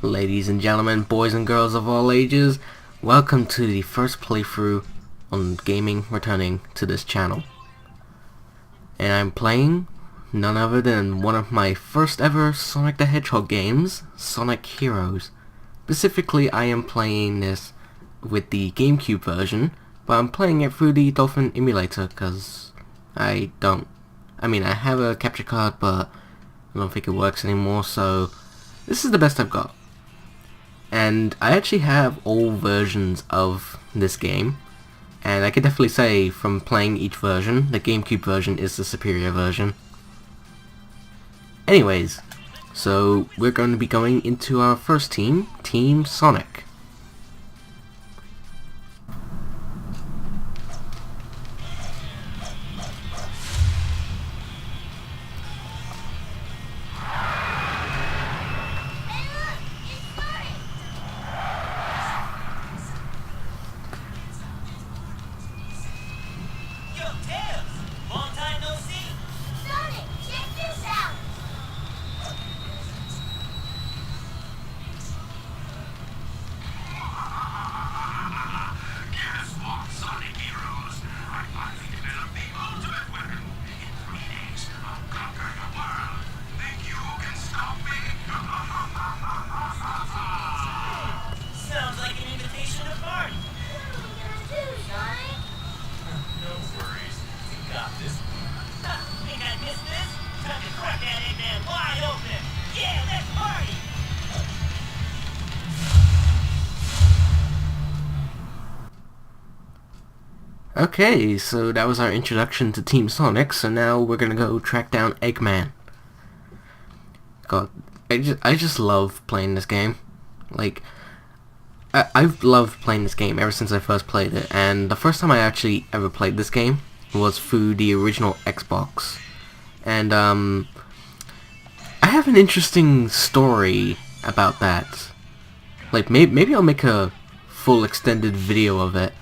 Ladies and gentlemen, boys and girls of all ages, welcome to the first playthrough on gaming returning to this channel. And I'm playing none other than one of my first ever Sonic the Hedgehog games, Sonic Heroes. Specifically, I am playing this with the GameCube version, but I'm playing it through the Dolphin emulator because I have a capture card, but I don't think it works anymore, so this is the best I've got. And I actually have all versions of this game, and I can definitely say from playing each version, the GameCube version is the superior version. Anyways, so we're going to be going into our first team, Team Sonic. Okay, so that was our introduction to Team Sonic, so now we're gonna go track down Eggman. God, I just love playing this game. Like, I've loved playing this game ever since I first played it, and the first time I actually ever played this game was through the original Xbox. And, I have an interesting story about that. Like, maybe I'll make a full extended video of it.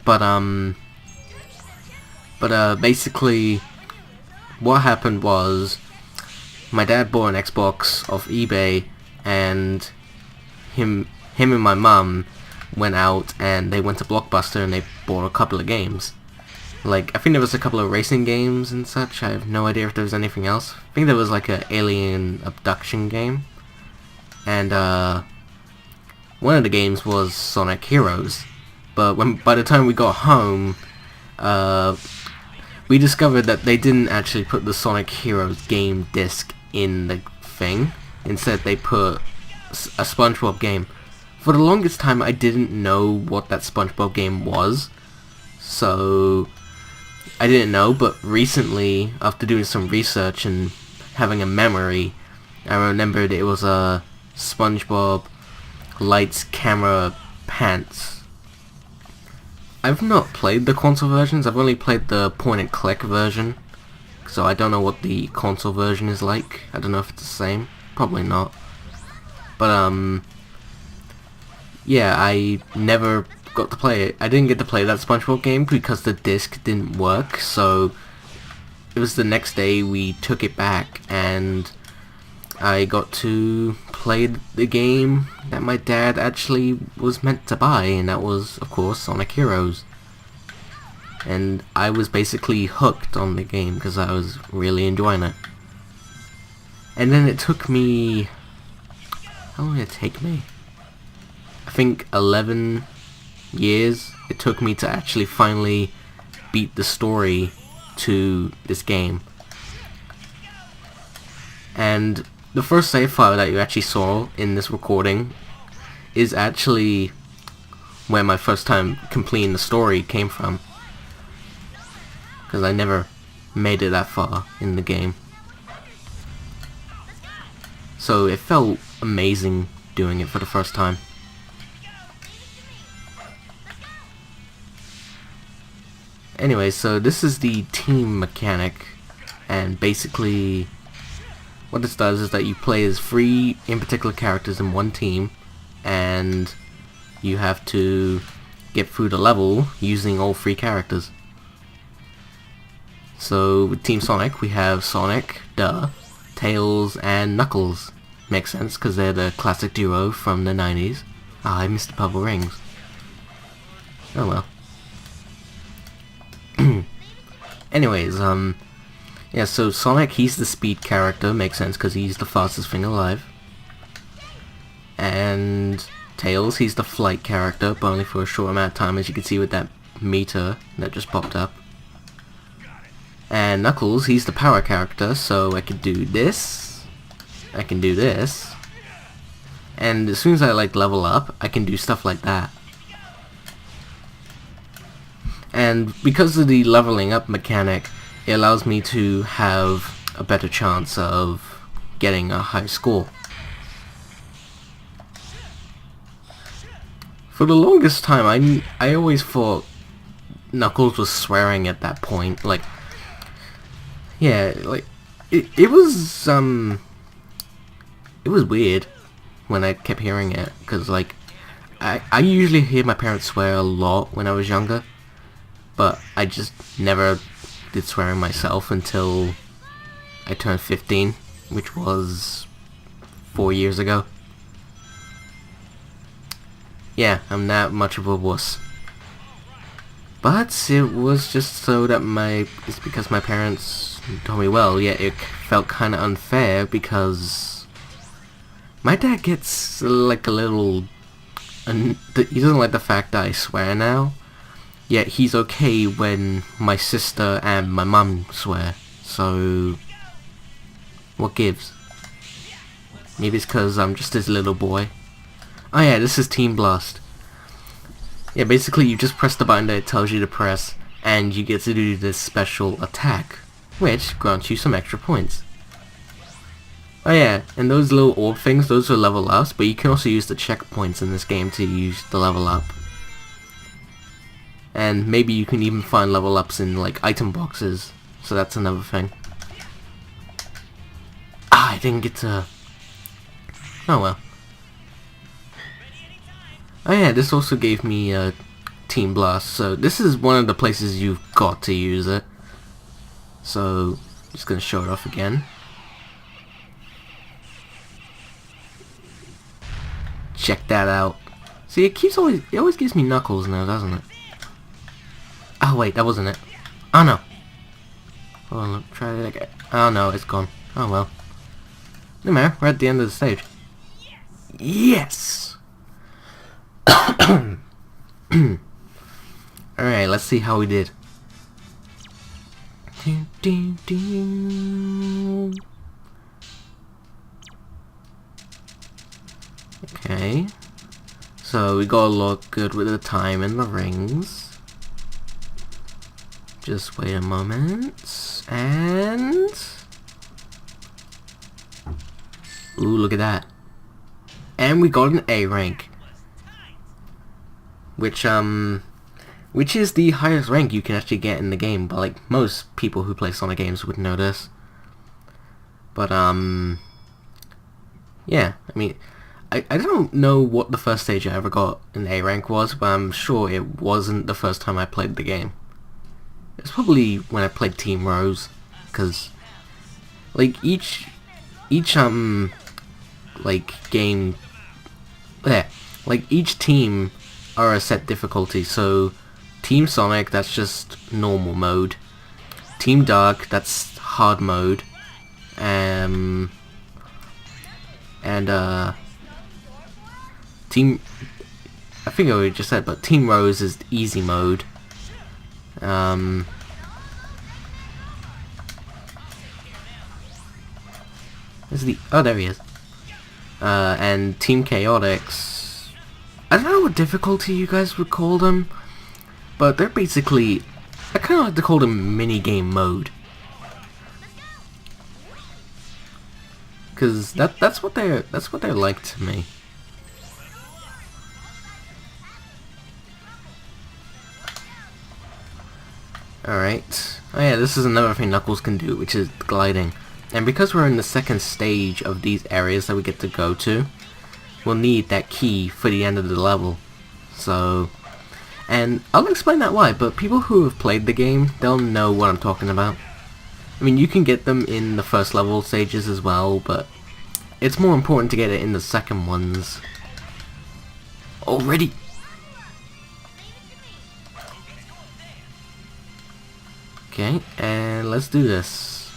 But basically, what happened was, my dad bought an Xbox off eBay, and him and my mum went out and they went to Blockbuster and they bought a couple of games. Like, I think there was a couple of racing games and such. I have no idea if there was anything else. I think there was like an alien abduction game. And one of the games was Sonic Heroes. But by the time we got home, we discovered that they didn't actually put the Sonic Heroes game disc in the thing. Instead, they put a SpongeBob game. For the longest time, I didn't know what that SpongeBob game was, so I didn't know. But recently, after doing some research and having a memory, I remembered it was a SpongeBob Lights, Camera, Pants. I've not played the console versions, I've only played the point-and-click version, so I don't know what the console version is like. I don't know if it's the same, probably not. But, yeah, I never got to play it. I didn't get to play that SpongeBob game because the disc didn't work, so it was the next day we took it back, and I got to play the game that my dad actually was meant to buy, and that was, of course, Sonic Heroes. And I was basically hooked on the game because I was really enjoying it. And then it took me... how long did it take me? I think 11 years it took me to actually finally beat the story to this game. And the first save file that you actually saw in this recording is actually where my first time completing the story came from, because I never made it that far in the game. So it felt amazing doing it for the first time. Anyway, so this is the team mechanic, and basically what this does is that you play as 3 in particular characters in one team, and you have to get through the level using all 3 characters. So with Team Sonic, we have Sonic, Tails, and Knuckles. makes sense because they're the classic duo from the 90s. Ah, I missed the purple rings. Oh well. Anyways, yeah, so Sonic, he's the speed character, makes sense because he's the fastest thing alive. And Tails, he's the flight character, but only for a short amount of time, as you can see with that meter that just popped up. And Knuckles, he's the power character, so I can do this, I can do this, and as soon as I like level up, I can do stuff like that. And because of the leveling up mechanic, it allows me to have a better chance of getting a high score. For the longest time, I always thought Knuckles was swearing at that point. Like, yeah, like it was weird when I kept hearing it, because like I usually hear my parents swear a lot when I was younger, but I just never did swearing myself until I turned 15, which was 4 years ago. Yeah, I'm that much of a wuss. But it was just so that it's because my parents told me, well, yeah, it felt kind of unfair because my dad gets like a little, he doesn't like the fact that I swear now, yet he's okay when my sister and my mum swear, so what gives? Maybe it's because I'm just his little boy. Oh yeah, this is Team Blast. Yeah, basically you just press the button that it tells you to press, and you get to do this special attack, which grants you some extra points. Oh yeah, and those little orb things, those are level ups, but you can also use the checkpoints in this game to use the level up. And maybe you can even find level ups in like item boxes, so that's another thing. Ah, I didn't get to... Oh well. Oh yeah, this also gave me Team Blast, so this is one of the places you've got to use it. So, just gonna show it off again. Check that out. See, it always gives me Knuckles now, doesn't it? Oh wait, that wasn't it. Oh no. Hold on, try it again. Oh no, it's gone. Oh well. No matter, we're at the end of the stage. Yes! Alright, let's see how we did. Okay. So we gotta look good with the time and the rings. Just wait a moment. And... ooh, look at that. And we got an A rank. Which is the highest rank you can actually get in the game, but like most people who play Sonic games would know this. But yeah, I mean, I don't know what the first stage I ever got an A rank was, but I'm sure it wasn't the first time I played the game. It was probably when I played Team Rose, because like each like game, yeah, like each team are a set difficulty. So Team Sonic, that's just normal mode. Team Dark, that's hard mode. And Team, I think I already just said, but Team Rose is easy mode. Oh, there he is. And Team Chaotix, I don't know what difficulty you guys would call them, but they're basically, I kind of like to call them mini-game mode. Cause that's what they're like to me. Alright. Oh yeah, this is another thing Knuckles can do, which is gliding. And because we're in the second stage of these areas that we get to go to, we'll need that key for the end of the level. So, and I'll explain that why, but people who have played the game, they'll know what I'm talking about. I mean, you can get them in the first level stages as well, but it's more important to get it in the second ones. Already. Okay, and let's do this.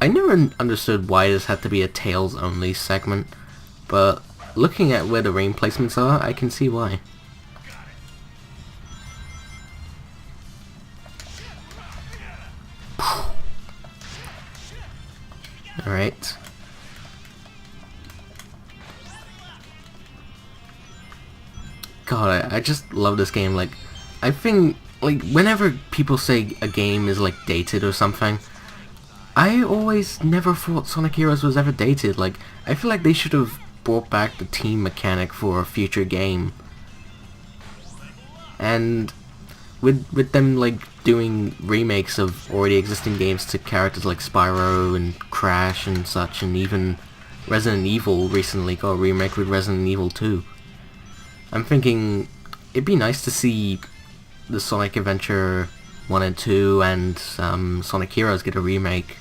I never understood why this had to be a Tails only segment, but looking at where the rain placements are, I can see why. Alright. God, I just love this game. Like, I think, like, whenever people say a game is, like, dated or something, I always never thought Sonic Heroes was ever dated. Like, I feel like they should have brought back the team mechanic for a future game. And with them, like, doing remakes of already existing games to characters like Spyro and Crash and such, and even Resident Evil recently got a remake with Resident Evil 2. I'm thinking it'd be nice to see the Sonic Adventure 1 and 2 and Sonic Heroes get a remake.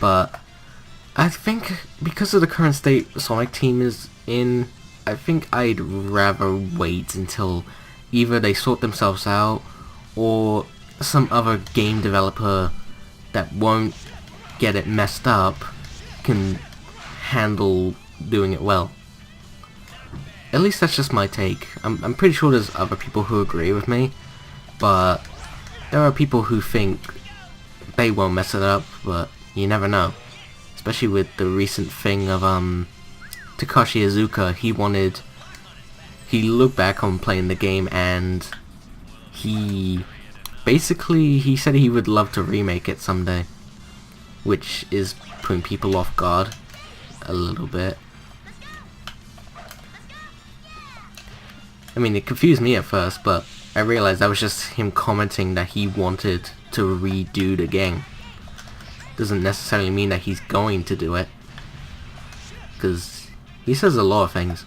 But I think because of the current state the Sonic team is in, I think I'd rather wait until either they sort themselves out or some other game developer that won't get it messed up can handle doing it well. At least that's just my take. I'm pretty sure there's other people who agree with me, but there are people who think they won't mess it up, but you never know. Especially with the recent thing of Takashi Iizuka. He looked back on playing the game and he said he would love to remake it someday, which is putting people off guard a little bit. I mean, it confused me at first, but I realized that was just him commenting that he wanted to redo the game. Doesn't necessarily mean that he's going to do it, because he says a lot of things.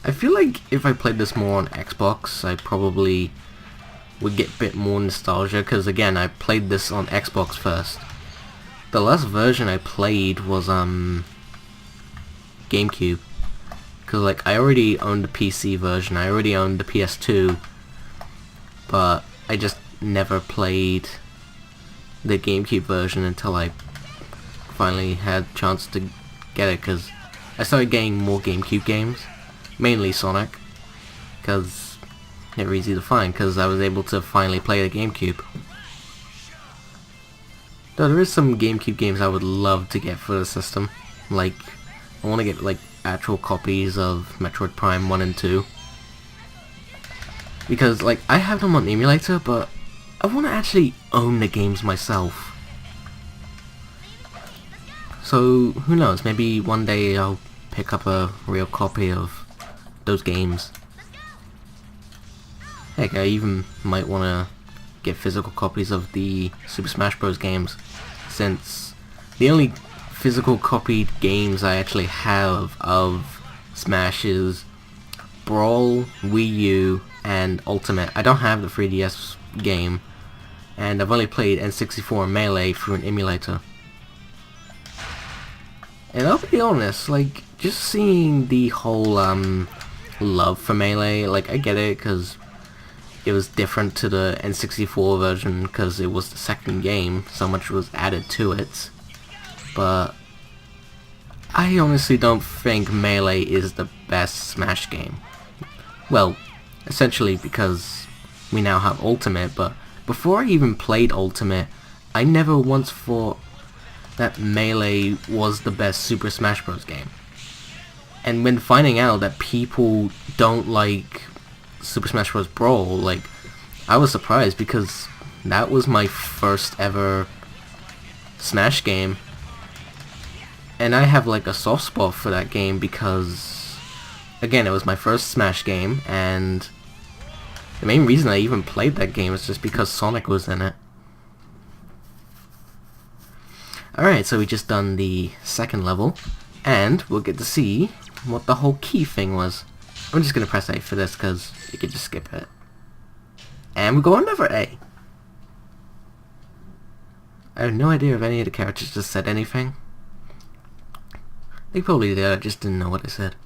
I feel like if I played this more on Xbox, I probably would get a bit more nostalgia, because again, I played this on Xbox first. The last version I played was GameCube, because like I already owned the PC version, I already owned the PS2, but I just never played the GameCube version until I finally had a chance to get it, because I started getting more GameCube games. Mainly Sonic, because they were easy to find, because I was able to finally play the GameCube. Though there is some GameCube games I would love to get for the system. Like, I want to get like actual copies of Metroid Prime 1 and 2. Because like, I have them on emulator, but I want to actually own the games myself. So, who knows, maybe one day I'll pick up a real copy of those games. Heck, I even might want to get physical copies of the Super Smash Bros. Games, since the only physical copied games I actually have of Smash is Brawl, Wii U, and Ultimate. I don't have the 3DS game, and I've only played N64 and Melee through an emulator. And I'll be honest, like, just seeing the whole love for Melee, like, I get it, because it was different to the N64 version, because it was the second game, so much was added to it, but I honestly don't think Melee is the best Smash game. Well, essentially because we now have Ultimate, but before I even played Ultimate, I never once thought that Melee was the best Super Smash Bros. Game. And when finding out that people don't like Super Smash Bros. Brawl, like, I was surprised, because that was my first ever Smash game. And I have like a soft spot for that game because, again, it was my first Smash game, and the main reason I even played that game was just because Sonic was in it. Alright, so we just done the second level, And we'll get to see what the whole key thing was. I'm just gonna press A for this because you can just skip it. And we got another A. I have no idea if any of the characters just said anything. They probably did, I just didn't know what they said.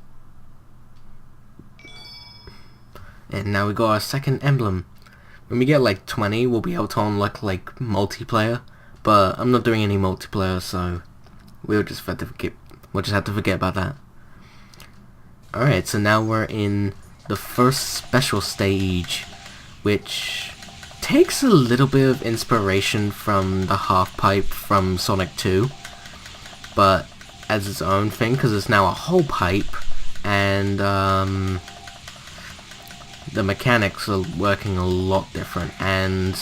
And now we got our second emblem. When we get like 20, we'll be able to unlock like multiplayer. But I'm not doing any multiplayer, so we'll just have to forget about that. Alright, so now we're in the first special stage, which takes a little bit of inspiration from the half pipe from Sonic 2, but as its own thing, because it's now a whole pipe, and the mechanics are working a lot different. And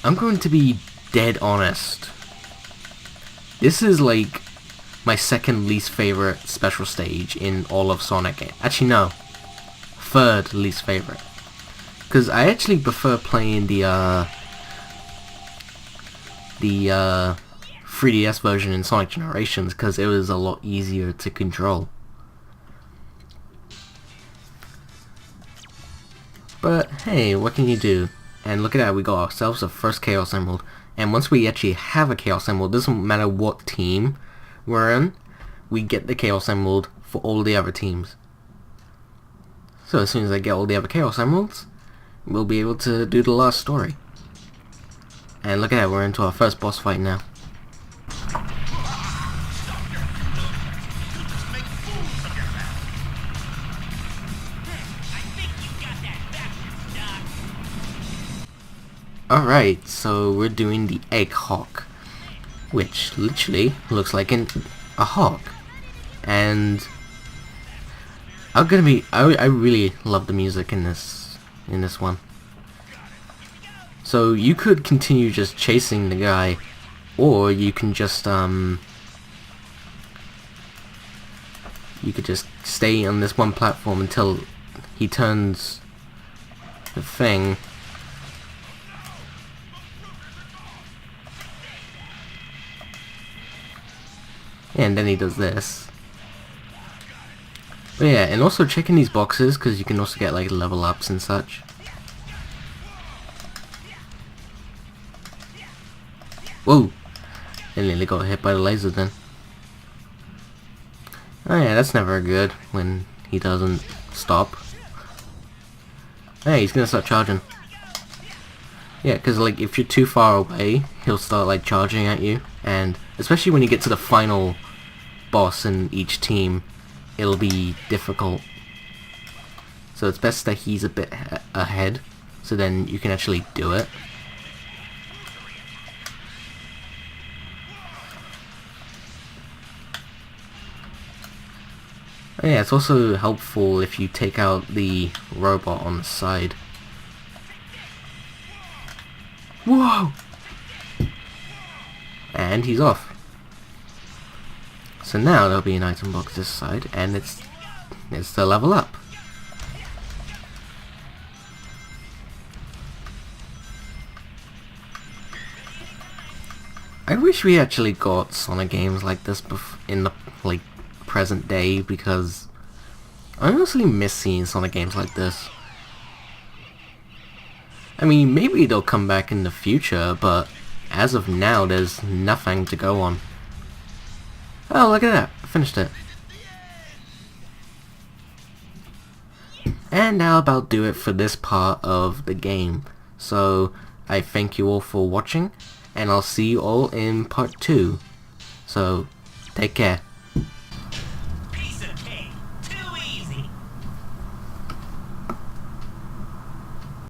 I'm going to be dead honest, this is like my second least favorite special stage in all of Sonic. Actually no, third least favorite, because I actually prefer playing the 3DS version in Sonic Generations, because it was a lot easier to control. But hey, what can you do? And look at that, we got ourselves a first Chaos Emerald. And once we actually have a Chaos Emerald, doesn't matter what team we're in, we get the Chaos Emerald for all the other teams. So as soon as I get all the other Chaos Emeralds, we'll be able to do the last story. And look at that, we're into our first boss fight now. Alright, so we're doing the Hedgehog, which literally looks like a hog. And I really love the music in this one. So you could continue just chasing the guy, or you can just stay on this one platform until he turns the thing. And then he does this. But yeah, and also checking these boxes, because you can also get like level ups and such. Whoa! I nearly got hit by the laser then. Oh yeah, that's never good when he doesn't stop. Hey, he's gonna start charging. Yeah, because like if you're too far away, he'll start like charging at you, and especially when you get to the final boss in each team, it'll be difficult. So it's best that he's a bit ahead, so then you can actually do it. Oh yeah, it's also helpful if you take out the robot on the side. Whoa! And he's off. So now there'll be an item box this side, and it's the level up. I wish we actually got Sonic games like this in the like present day, because I honestly miss seeing Sonic games like this. I mean, maybe they'll come back in the future, but as of now, there's nothing to go on. Oh, look at that! I finished it. And that'll about do it for this part of the game. So, I thank you all for watching, and I'll see you all in part 2. So, take care.